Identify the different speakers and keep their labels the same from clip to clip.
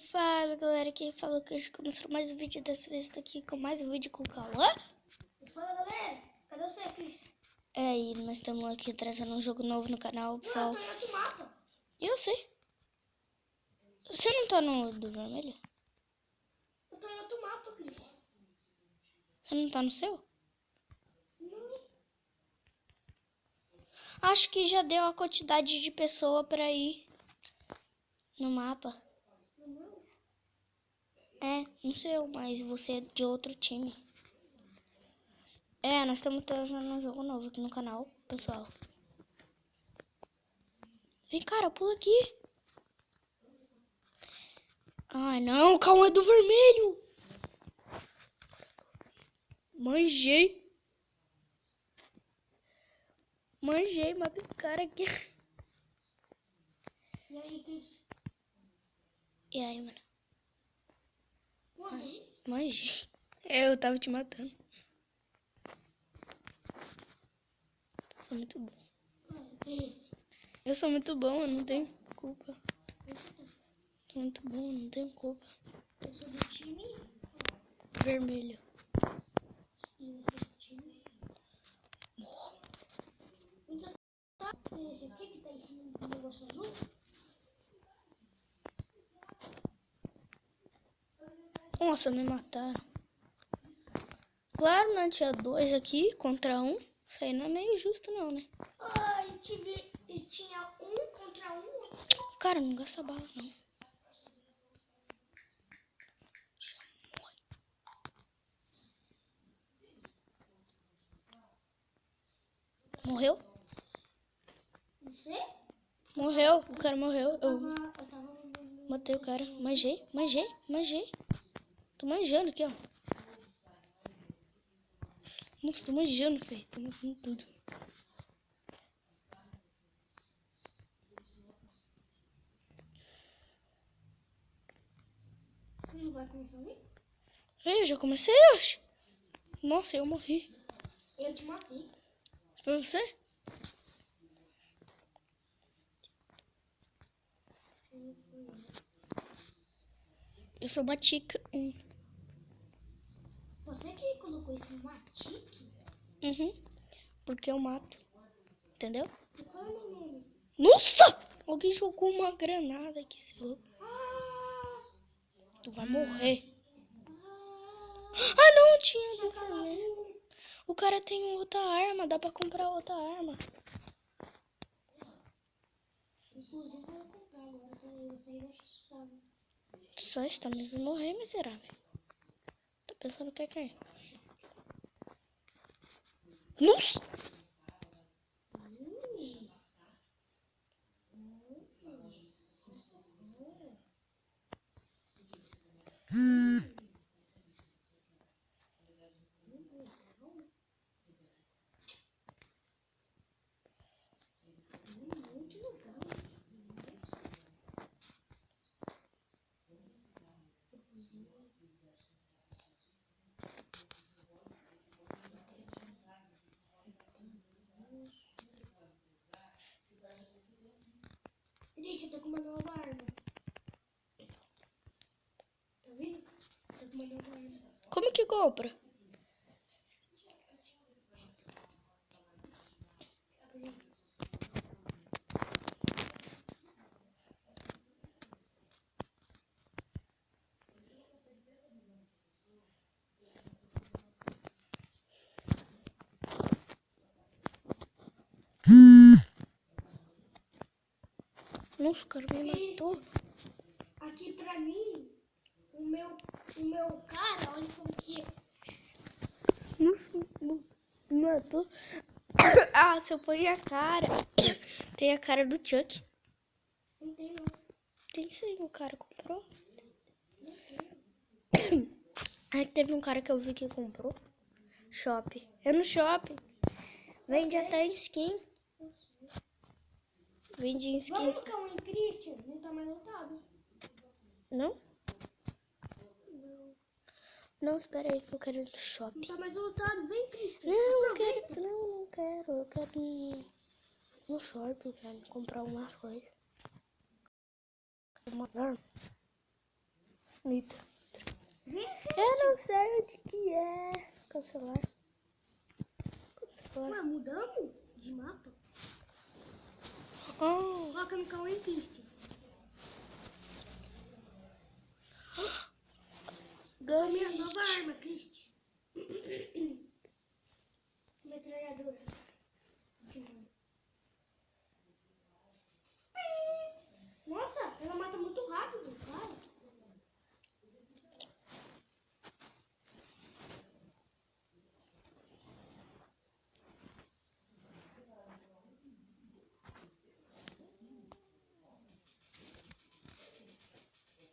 Speaker 1: Fala galera, quem falou que hoje começou mais um vídeo, dessa vez daqui com mais um vídeo com o Cauã.
Speaker 2: Fala galera, cadê você, Cristian?
Speaker 1: E nós estamos aqui trazendo um jogo novo no canal, pessoal.
Speaker 2: Eu tô em outro mapa.
Speaker 1: Eu sei. Você não tá no do vermelho?
Speaker 2: Eu tô em outro mapa, Cristian.
Speaker 1: Você não tá no seu?
Speaker 2: Não.
Speaker 1: Acho que já deu a quantidade de pessoa pra ir no mapa.
Speaker 2: Não.
Speaker 1: No seu, mas você é de outro time. Nós estamos trazendo um jogo novo aqui no canal, pessoal. Vem, cara, pula aqui. Ai, não, calma, é do vermelho. Manjei, matei o cara aqui.
Speaker 2: E aí, Cristian?
Speaker 1: E aí, mano?
Speaker 2: Morri.
Speaker 1: Manjei. Eu tava te matando. Sou muito bom. Eu sou muito bom, eu não tenho culpa. Sou muito bom, eu não tenho culpa.
Speaker 2: Eu sou do time.
Speaker 1: Vermelho.
Speaker 2: Sim, eu sou do time. Onde você tá? Esse aqui que tá em cima do negócio azul?
Speaker 1: Nossa, me mataram. Claro, não tinha dois aqui contra um. Isso aí não é meio justo não, né?
Speaker 2: E tinha um contra um.
Speaker 1: Cara, não gasta bala não. Já morre. Morreu?
Speaker 2: Você?
Speaker 1: Morreu, o cara morreu.
Speaker 2: Eu tava
Speaker 1: Matei o cara. Manjei. Tô manjando aqui, ó. Nossa, tô manjando, velho. Tô matando tudo.
Speaker 2: Você não vai começar a vir?
Speaker 1: Eu já comecei, acho. Nossa, eu morri.
Speaker 2: Eu te matei.
Speaker 1: Foi você? Eu sou Matica 1.
Speaker 2: Você que colocou esse matique?
Speaker 1: Porque eu mato. Entendeu?
Speaker 2: Qual é o meu nome?
Speaker 1: Nossa! Alguém jogou uma granada aqui, esse louco. Tu vai morrer. Ah, não, tinha do vermelho. O cara tem outra arma, dá pra comprar outra arma.
Speaker 2: Inclusive eu vou comprar agora pra eu sair da chave.
Speaker 1: Só está me vendo morrer, miserável. Tô pensando que é quem? Nossa!
Speaker 2: Muito legal. Triste, eu tô com uma nova arma. Tá vendo? Tô com uma nova arma.
Speaker 1: Como que compra? Nossa, o cara me matou.
Speaker 2: Aqui pra mim, o meu cara, olha como que é.
Speaker 1: Nossa, me matou. Ah, se eu põe a cara. Tem a cara do Chuck.
Speaker 2: Não tem não.
Speaker 1: Tem sim, o cara comprou.
Speaker 2: Não tem.
Speaker 1: Aí teve um cara que eu vi que comprou. Shopping. É no shopping. Vende até em skin. Vende em skin.
Speaker 2: Vamos no Cauã Christian? Não tá mais lotado.
Speaker 1: Não? Não, espera aí que eu quero ir no shopping.
Speaker 2: Não tá mais lotado. Vem, Christian.
Speaker 1: Não, eu
Speaker 2: Aproveita.
Speaker 1: quero. Não quero. Eu quero ir no shopping, velho. Comprar umas coisas. Umas armas. Mita. Eu não sei onde que é. Cancelar.
Speaker 2: Ué, mudamos de mapa?
Speaker 1: Oh.
Speaker 2: Coloca no Cauê Cristian. A minha nova arma, Cristian. Metralhadora. Nossa, ela mata muito rápido, claro.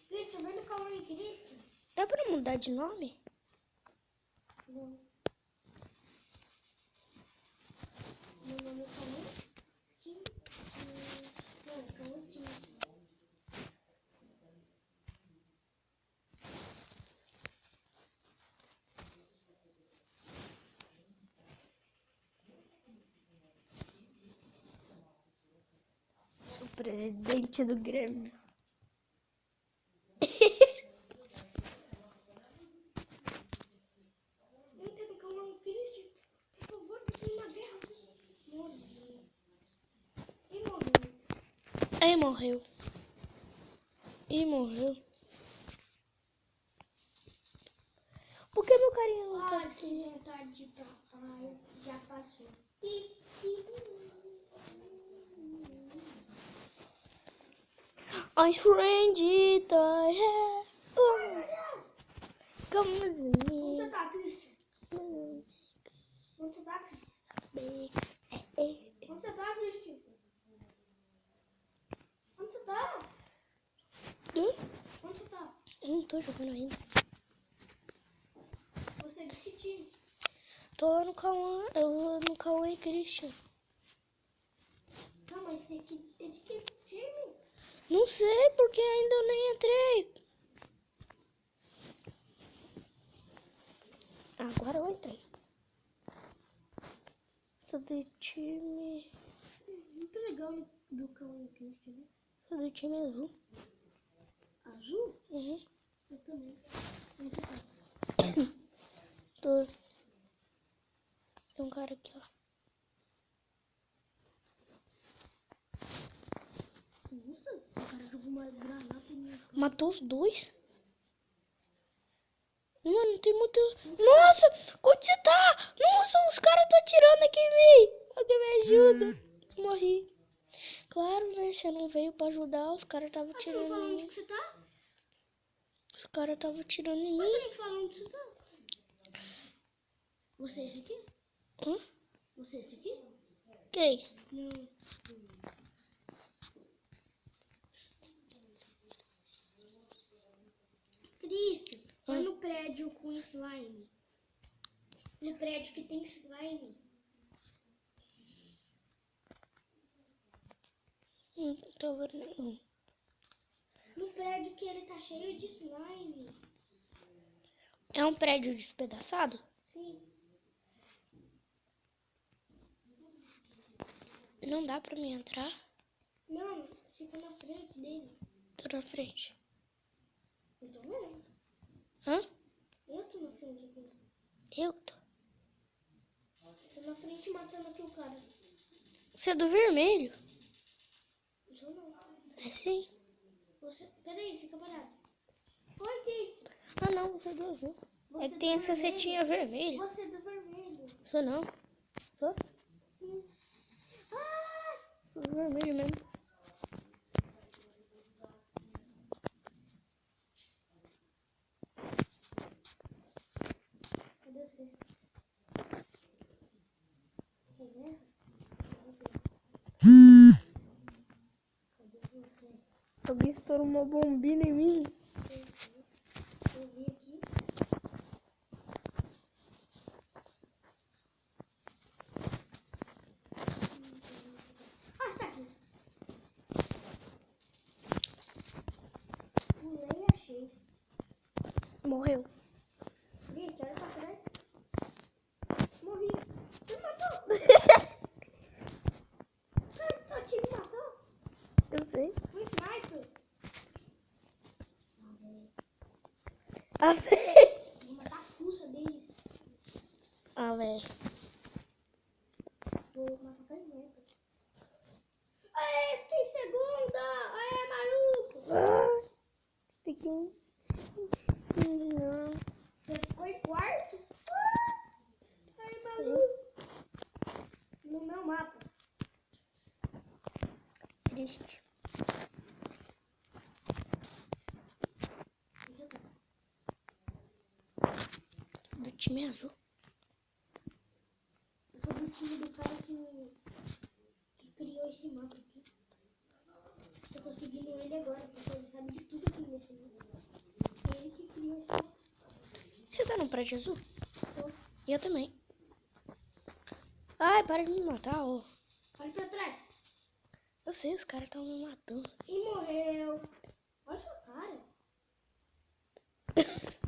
Speaker 2: Cristian, vem no Cauê Cristian.
Speaker 1: Dá pra mudar de nome?
Speaker 2: Não. Meu nome é Cauê. Não, Cauê Tim.
Speaker 1: Sou presidente do Grêmio.
Speaker 2: Entra no Cauê Cristian. Por favor, tá tendo uma guerra aqui. Morreu. E morreu.
Speaker 1: Aí morreu. E morreu. Por que meu carinha não tá
Speaker 2: Ai, que
Speaker 1: aqui?
Speaker 2: vontade de ir pra praia. Já passou.
Speaker 1: I'm friend I have. Come with
Speaker 2: Onde você
Speaker 1: me.
Speaker 2: tá, Cristian? Onde você tá, Cristian? Onde você tá, Cristian? Onde você tá?
Speaker 1: Hã?
Speaker 2: Onde você tá?
Speaker 1: Eu não tô jogando ainda.
Speaker 2: Você é de que time?
Speaker 1: Tô lá no Cauã. Eu vou no Cauã e Christian.
Speaker 2: Não, mas você é de que time?
Speaker 1: Não sei porque ainda eu nem entrei. Agora eu entrei. Sou do time.
Speaker 2: Muito legal do Cauê Cristian, né?
Speaker 1: Sou do time azul.
Speaker 2: Azul?
Speaker 1: Uhum.
Speaker 2: Eu também. Onde você tá?
Speaker 1: Tô. Tem um cara aqui, ó.
Speaker 2: Nossa, o cara jogou uma granada em mim.
Speaker 1: Matou os dois? Mano, tem muito... Nossa, onde você tá? Nossa, os caras estão atirando aqui em mim. Alguém me ajuda. Morri. Claro, né? Você não veio pra ajudar. Os caras estavam
Speaker 2: Você não
Speaker 1: atirando
Speaker 2: fala
Speaker 1: em
Speaker 2: onde
Speaker 1: mim.
Speaker 2: que você tá?
Speaker 1: Os caras estavam atirando em
Speaker 2: Você
Speaker 1: mim.
Speaker 2: não fala onde você tá? Você é esse aqui?
Speaker 1: Hã?
Speaker 2: Você é esse aqui?
Speaker 1: Quem?
Speaker 2: Não. Cristian, vai no prédio com slime. No prédio que tem slime.
Speaker 1: Não tô vendo nenhum.
Speaker 2: No prédio que ele tá cheio de slime.
Speaker 1: É um prédio despedaçado?
Speaker 2: Sim.
Speaker 1: Não dá pra mim entrar.
Speaker 2: Não, fica na frente dele.
Speaker 1: Tô na frente.
Speaker 2: Eu tô vendo.
Speaker 1: Hã?
Speaker 2: Eu tô na frente aqui.
Speaker 1: Eu tô.
Speaker 2: Tô na frente matando aqui o cara.
Speaker 1: Você é do vermelho?
Speaker 2: Eu não.
Speaker 1: É sim.
Speaker 2: Você... Peraí, fica parado. Oi, Cristian.
Speaker 1: Ah não, você é do azul.
Speaker 2: Você
Speaker 1: É que tem
Speaker 2: do
Speaker 1: essa
Speaker 2: vermelho.
Speaker 1: setinha vermelha.
Speaker 2: Você é do vermelho.
Speaker 1: Sou não. Sou?
Speaker 2: Sim. Ah!
Speaker 1: Sou do vermelho mesmo.
Speaker 2: Cadê você? Quer guerra? Cadê você?
Speaker 1: Alguém estourou uma bombinha em mim.
Speaker 2: Eu vi aqui. Ah, você tá aqui. Pulei e achei.
Speaker 1: Morreu.
Speaker 2: Gente, olha pra trás. Morri. Você me matou. Cara, seu time me matou.
Speaker 1: Eu sei.
Speaker 2: Um sniper.
Speaker 1: Amém.
Speaker 2: Vou matar a fuça deles.
Speaker 1: Amém.
Speaker 2: Vou matar aqueles merda. Aê, fiquei em segunda. Aê, maluco.
Speaker 1: Fiquei.
Speaker 2: Você ficou em quarto? Aê, maluco. No meu mapa.
Speaker 1: Triste. Do time azul.
Speaker 2: Eu sou do time do cara que criou esse mapa aqui. Eu tô seguindo ele agora, porque ele sabe de tudo aqui nesse mapa. É ele que criou esse mapa.
Speaker 1: Você tá no prédio azul?
Speaker 2: Tô.
Speaker 1: E eu também. Ai, para de me matar, ó.
Speaker 2: Olha pra trás.
Speaker 1: Eu sei, os caras estão me matando.
Speaker 2: E morreu. Olha sua cara.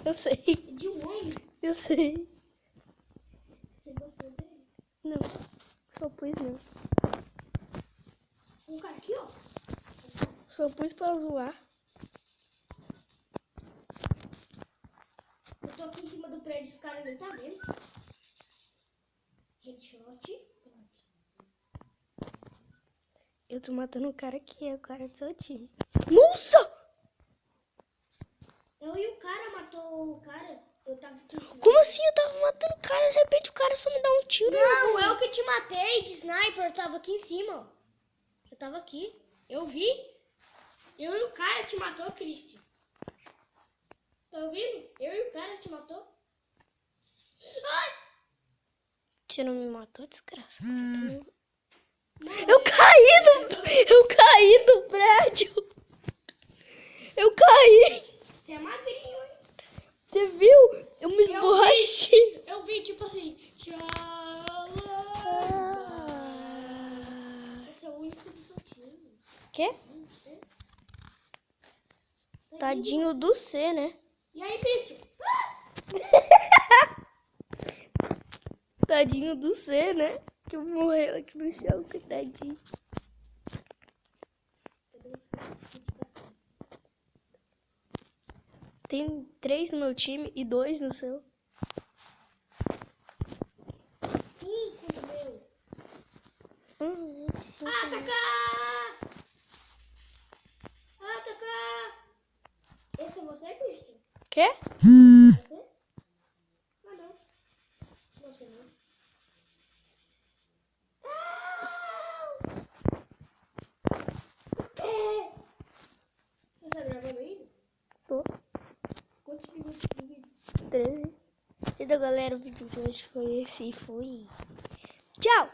Speaker 1: Eu sei.
Speaker 2: É de um homem.
Speaker 1: Eu sei.
Speaker 2: Você gostou dele?
Speaker 1: Não. Só pus mesmo.
Speaker 2: Um cara aqui, ó.
Speaker 1: Só pus pra zoar.
Speaker 2: Eu tô aqui em cima do prédio, os caras nem tá vendo. Headshot.
Speaker 1: Eu tô matando o cara que é o cara do seu time. Nossa!
Speaker 2: Eu e o cara matou o cara. Eu tava com...
Speaker 1: Como assim? Eu tava matando o cara, de repente o cara só me dá um tiro.
Speaker 2: Não, eu que te matei de sniper. Eu tava aqui em cima, ó. Eu tava aqui. Eu vi. Eu e o cara te matou, Christian. Tá ouvindo? Eu e o cara te matou. Ai!
Speaker 1: Você não me matou, desgraça.
Speaker 2: Não,
Speaker 1: Eu caí do prédio. Eu caí.
Speaker 2: Você é magrinho, hein?
Speaker 1: Você viu? Eu me esborrachei.
Speaker 2: Eu vi, tipo assim. Tchau. Esse é o único do seu time.
Speaker 1: Quê? Tadinho do C, né?
Speaker 2: E aí, Christian?
Speaker 1: Tadinho do C, né? Que morreu aqui no chão, coitadinho. Tem 3 no meu time e 2 no seu.
Speaker 2: 5 no meu.
Speaker 1: Cinco.
Speaker 2: Atacar! Atacar! Esse é você, Christian?
Speaker 1: Quê?
Speaker 2: Você? Ah, não. Você não. Você tá gravando ainda?
Speaker 1: Tô.
Speaker 2: Quantos minutos de vídeo?
Speaker 1: 13. Então, galera, o vídeo de hoje foi esse e foi. Tchau!